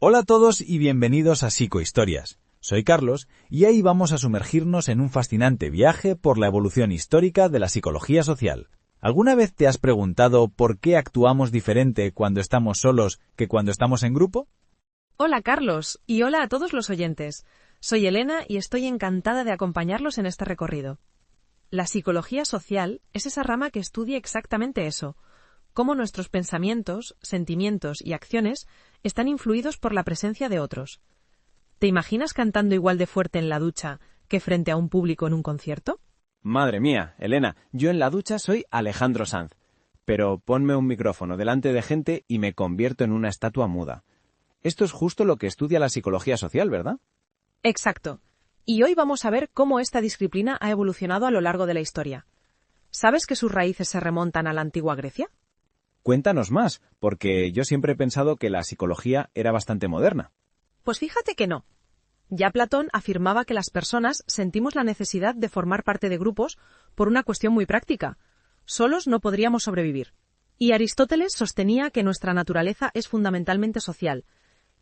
Hola a todos y bienvenidos a Psicohistorias. Soy Carlos y hoy vamos a sumergirnos en un fascinante viaje por la evolución histórica de la psicología social. ¿Alguna vez te has preguntado por qué actuamos diferente cuando estamos solos que cuando estamos en grupo? Hola Carlos, y hola a todos los oyentes. Soy Elena y estoy encantada de acompañarlos en este recorrido. La psicología social es esa rama que estudia exactamente eso, cómo nuestros pensamientos, sentimientos y acciones están influidos por la presencia de otros. ¿Te imaginas cantando igual de fuerte en la ducha que frente a un público en un concierto? Madre mía, Elena, yo en la ducha soy Alejandro Sanz, pero ponme un micrófono delante de gente y me convierto en una estatua muda. Esto es justo lo que estudia la psicología social, ¿verdad? Exacto. Y hoy vamos a ver cómo esta disciplina ha evolucionado a lo largo de la historia. ¿Sabes que sus raíces se remontan a la antigua Grecia? Cuéntanos más, porque yo siempre he pensado que la psicología era bastante moderna. Pues fíjate que no. Ya Platón afirmaba que las personas sentimos la necesidad de formar parte de grupos por una cuestión muy práctica. Solos no podríamos sobrevivir. Y Aristóteles sostenía que nuestra naturaleza es fundamentalmente social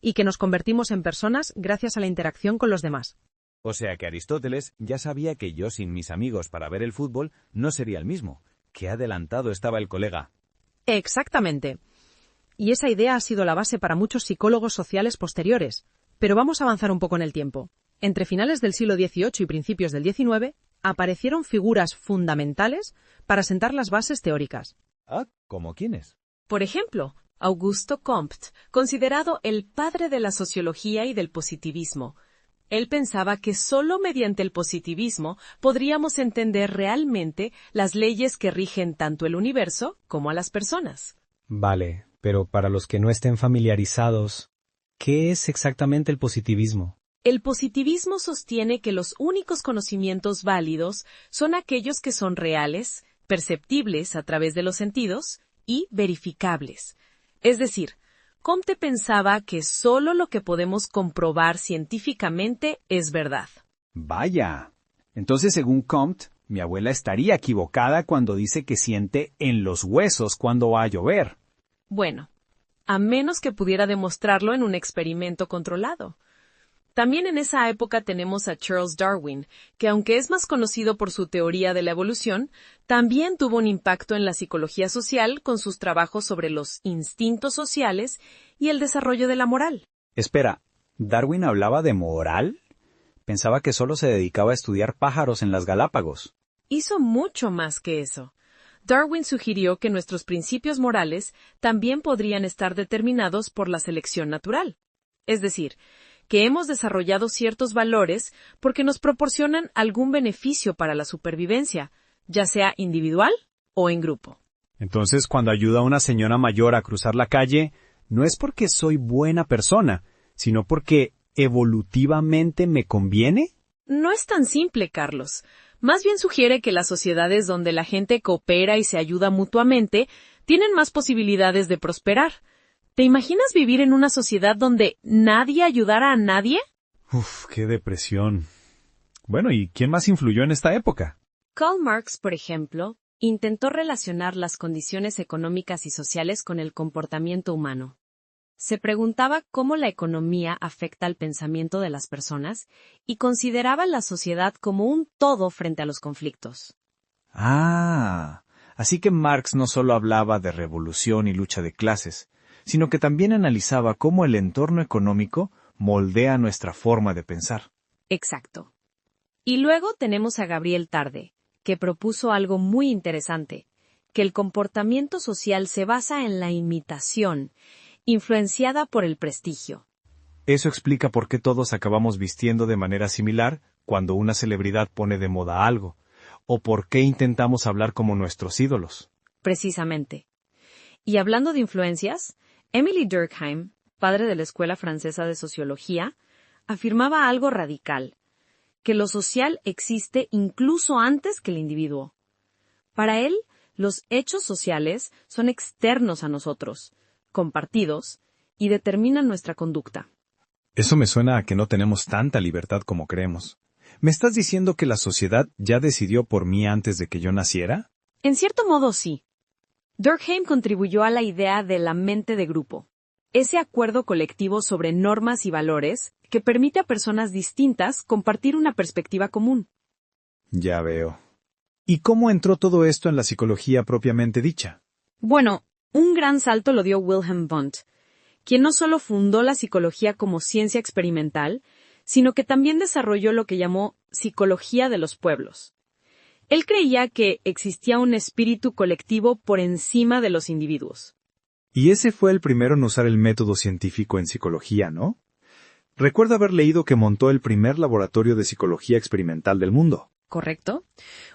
y que nos convertimos en personas gracias a la interacción con los demás. O sea que Aristóteles ya sabía que yo sin mis amigos para ver el fútbol no sería el mismo. ¡Qué adelantado estaba el colega! Exactamente. Y esa idea ha sido la base para muchos psicólogos sociales posteriores. Pero vamos a avanzar un poco en el tiempo. Entre finales del siglo XVIII y principios del XIX, aparecieron figuras fundamentales para sentar las bases teóricas. Ah, ¿cómo quiénes? Por ejemplo, Augusto Comte, considerado el padre de la sociología y del positivismo. Él pensaba que solo mediante el positivismo podríamos entender realmente las leyes que rigen tanto el universo como a las personas. Vale, pero para los que no estén familiarizados, ¿qué es exactamente el positivismo? El positivismo sostiene que los únicos conocimientos válidos son aquellos que son reales, perceptibles a través de los sentidos y verificables. Es decir, Comte pensaba que solo lo que podemos comprobar científicamente es verdad. Vaya. Entonces, según Comte, mi abuela estaría equivocada cuando dice que siente en los huesos cuando va a llover. Bueno, a menos que pudiera demostrarlo en un experimento controlado. También en esa época tenemos a Charles Darwin, que aunque es más conocido por su teoría de la evolución, también tuvo un impacto en la psicología social con sus trabajos sobre los instintos sociales y el desarrollo de la moral. Espera, ¿Darwin hablaba de moral? Pensaba que solo se dedicaba a estudiar pájaros en las Galápagos. Hizo mucho más que eso. Darwin sugirió que nuestros principios morales también podrían estar determinados por la selección natural. Es decir, que hemos desarrollado ciertos valores porque nos proporcionan algún beneficio para la supervivencia, ya sea individual o en grupo. Entonces, cuando ayudo a una señora mayor a cruzar la calle, no es porque soy buena persona, sino porque evolutivamente me conviene. No es tan simple, Carlos. Más bien sugiere que las sociedades donde la gente coopera y se ayuda mutuamente tienen más posibilidades de prosperar. ¿Te imaginas vivir en una sociedad donde nadie ayudara a nadie? Uf, qué depresión. Bueno, ¿y quién más influyó en esta época? Karl Marx, por ejemplo, intentó relacionar las condiciones económicas y sociales con el comportamiento humano. Se preguntaba cómo la economía afecta al pensamiento de las personas y consideraba la sociedad como un todo frente a los conflictos. Ah, así que Marx no solo hablaba de revolución y lucha de clases, sino que también analizaba cómo el entorno económico moldea nuestra forma de pensar. Exacto. Y luego tenemos a Gabriel Tarde, que propuso algo muy interesante, que el comportamiento social se basa en la imitación, influenciada por el prestigio. Eso explica por qué todos acabamos vistiendo de manera similar cuando una celebridad pone de moda algo, o por qué intentamos hablar como nuestros ídolos. Precisamente. Y hablando de influencias, Émile Durkheim, padre de la Escuela Francesa de Sociología, afirmaba algo radical, que lo social existe incluso antes que el individuo. Para él, los hechos sociales son externos a nosotros, compartidos, y determinan nuestra conducta. Eso me suena a que no tenemos tanta libertad como creemos. ¿Me estás diciendo que la sociedad ya decidió por mí antes de que yo naciera? En cierto modo, sí. Durkheim contribuyó a la idea de la mente de grupo. ese acuerdo colectivo sobre normas y valores que permite a personas distintas compartir una perspectiva común. Ya veo. ¿Y cómo entró todo esto en la psicología propiamente dicha? Bueno, un gran salto lo dio Wilhelm Wundt, quien no solo fundó la psicología como ciencia experimental, sino que también desarrolló lo que llamó psicología de los pueblos. Él creía que existía un espíritu colectivo por encima de los individuos. Y ese fue el primero en usar el método científico en psicología, ¿no? Recuerdo haber leído que montó el primer laboratorio de psicología experimental del mundo. ¿Correcto?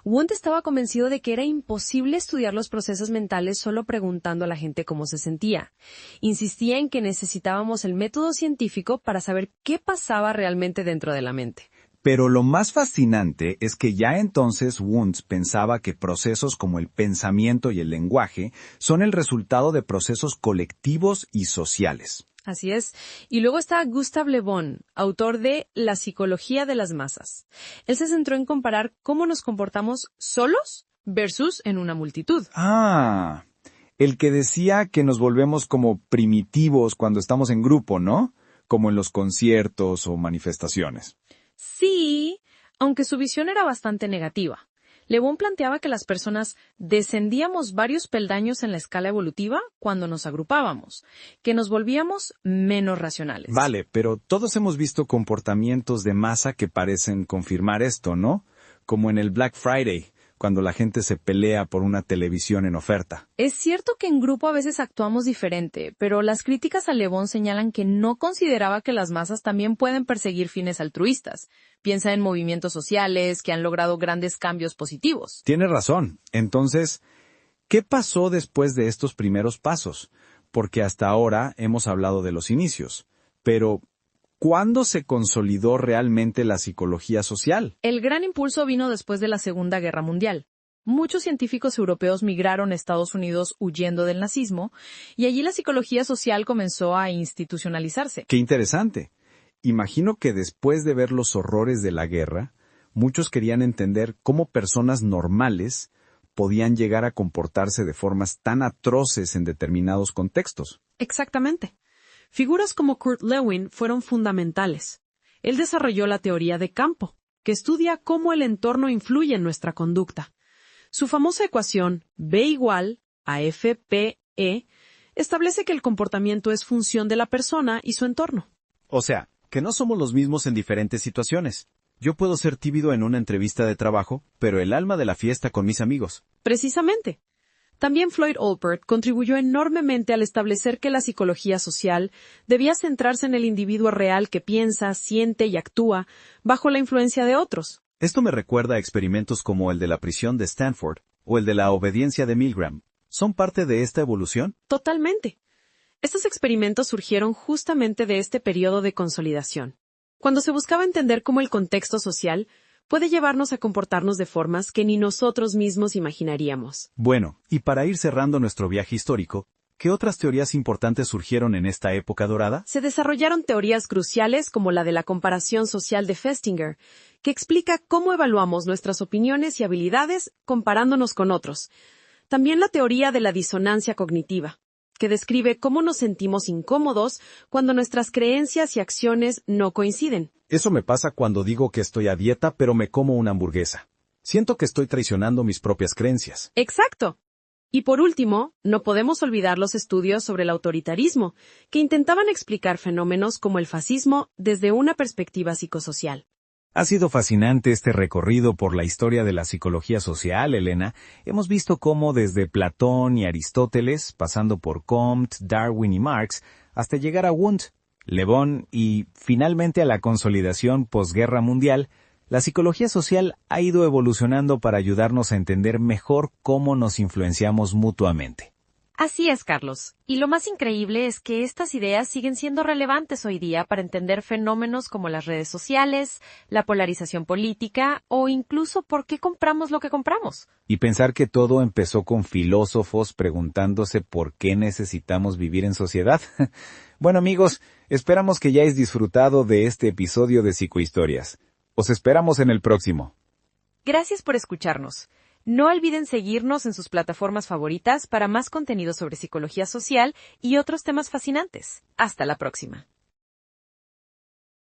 Wundt estaba convencido de que era imposible estudiar los procesos mentales solo preguntando a la gente cómo se sentía. Insistía en que necesitábamos el método científico para saber qué pasaba realmente dentro de la mente. Pero lo más fascinante es que ya entonces Wundt pensaba que procesos como el pensamiento y el lenguaje son el resultado de procesos colectivos y sociales. Así es. Y luego está Gustav Le Bon, autor de La psicología de las masas. Él se centró en comparar cómo nos comportamos solos versus en una multitud. Ah, el que decía que nos volvemos como primitivos cuando estamos en grupo, ¿no? Como en los conciertos o manifestaciones. Sí, aunque su visión era bastante negativa. Le Bon planteaba que las personas descendíamos varios peldaños en la escala evolutiva cuando nos agrupábamos, que nos volvíamos menos racionales. Vale, pero todos hemos visto comportamientos de masa que parecen confirmar esto, ¿no? Como en el Black Friday, cuando la gente se pelea por una televisión en oferta. Es cierto que en grupo a veces actuamos diferente, pero las críticas a Le Bon señalan que no consideraba que las masas también pueden perseguir fines altruistas. Piensa en movimientos sociales que han logrado grandes cambios positivos. Tiene razón. Entonces, ¿qué pasó después de estos primeros pasos? Porque hasta ahora hemos hablado de los inicios. Pero, ¿cuándo se consolidó realmente la psicología social? El gran impulso vino después de la Segunda Guerra Mundial. Muchos científicos europeos migraron a Estados Unidos huyendo del nazismo, y allí la psicología social comenzó a institucionalizarse. ¡Qué interesante! Imagino que después de ver los horrores de la guerra, muchos querían entender cómo personas normales podían llegar a comportarse de formas tan atroces en determinados contextos. Exactamente. Figuras como Kurt Lewin fueron fundamentales. Él desarrolló la teoría de campo, que estudia cómo el entorno influye en nuestra conducta. Su famosa ecuación B igual a FPE establece que el comportamiento es función de la persona y su entorno. O sea, que no somos los mismos en diferentes situaciones. Yo puedo ser tímido en una entrevista de trabajo, pero el alma de la fiesta con mis amigos. Precisamente. También Floyd Allport contribuyó enormemente al establecer que la psicología social debía centrarse en el individuo real que piensa, siente y actúa bajo la influencia de otros. Esto me recuerda a experimentos como el de la prisión de Stanford o el de la obediencia de Milgram. ¿Son parte de esta evolución? Totalmente. Estos experimentos surgieron justamente de este periodo de consolidación, cuando se buscaba entender cómo el contexto social puede llevarnos a comportarnos de formas que ni nosotros mismos imaginaríamos. Bueno, y para ir cerrando nuestro viaje histórico, ¿qué otras teorías importantes surgieron en esta época dorada? Se desarrollaron teorías cruciales como la de la comparación social de Festinger, que explica cómo evaluamos nuestras opiniones y habilidades comparándonos con otros. También la teoría de la disonancia cognitiva, que describe cómo nos sentimos incómodos cuando nuestras creencias y acciones no coinciden. Eso me pasa cuando digo que estoy a dieta, pero me como una hamburguesa. Siento que estoy traicionando mis propias creencias. Exacto. Y por último, no podemos olvidar los estudios sobre el autoritarismo, que intentaban explicar fenómenos como el fascismo desde una perspectiva psicosocial. Ha sido fascinante este recorrido por la historia de la psicología social, Elena. Hemos visto cómo desde Platón y Aristóteles, pasando por Comte, Darwin y Marx, hasta llegar a Wundt, Le Bon y, finalmente, a la consolidación posguerra mundial, la psicología social ha ido evolucionando para ayudarnos a entender mejor cómo nos influenciamos mutuamente. Así es, Carlos. Y lo más increíble es que estas ideas siguen siendo relevantes hoy día para entender fenómenos como las redes sociales, la polarización política o incluso por qué compramos lo que compramos. Y pensar que todo empezó con filósofos preguntándose por qué necesitamos vivir en sociedad. Bueno, amigos, esperamos que ya hayáis disfrutado de este episodio de Psicohistorias. Os esperamos en el próximo. Gracias por escucharnos. No olviden seguirnos en sus plataformas favoritas para más contenido sobre psicología social y otros temas fascinantes. Hasta la próxima.